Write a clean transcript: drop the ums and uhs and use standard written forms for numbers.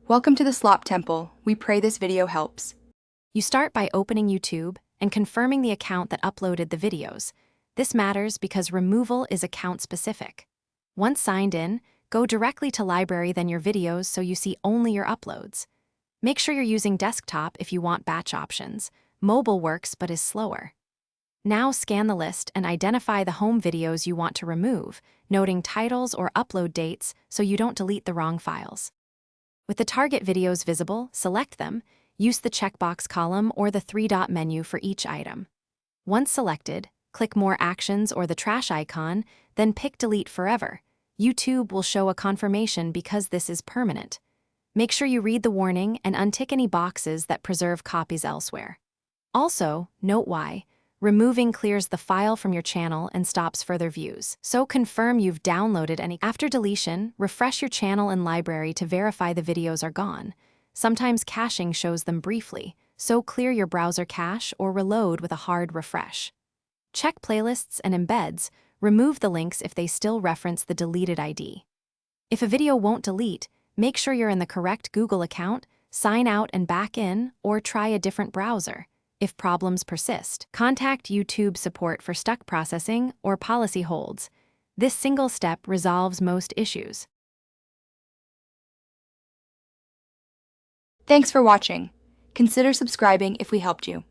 Welcome to the Slop Temple. We pray this video helps. You start by opening YouTube and confirming the account that uploaded the videos. This matters because removal is account-specific. Once signed in, go directly to Library, then your videos, so you see only your uploads. Make sure you're using desktop if you want batch options. Mobile works but is slower. Now scan the list and identify the home videos you want to remove, noting titles or upload dates so you don't delete the wrong files. With the target videos visible, select them. Use the checkbox column or the three-dot menu for each item. Once selected, click More Actions or the trash icon, then pick Delete Forever. YouTube will show a confirmation because this is permanent. Make sure you read the warning and untick any boxes that preserve copies elsewhere. Also, note why. Removing clears the file from your channel and stops further views. So confirm you've downloaded any. After deletion, refresh your channel and library to verify the videos are gone. Sometimes caching shows them briefly, so clear your browser cache or reload with a hard refresh. Check playlists and embeds. Remove the links if they still reference the deleted ID. If a video won't delete, make sure you're in the correct Google account, sign out and back in, or try a different browser. If problems persist, contact YouTube support for stuck processing or policy holds. This single step resolves most issues. Thanks for watching. Consider subscribing if we helped you.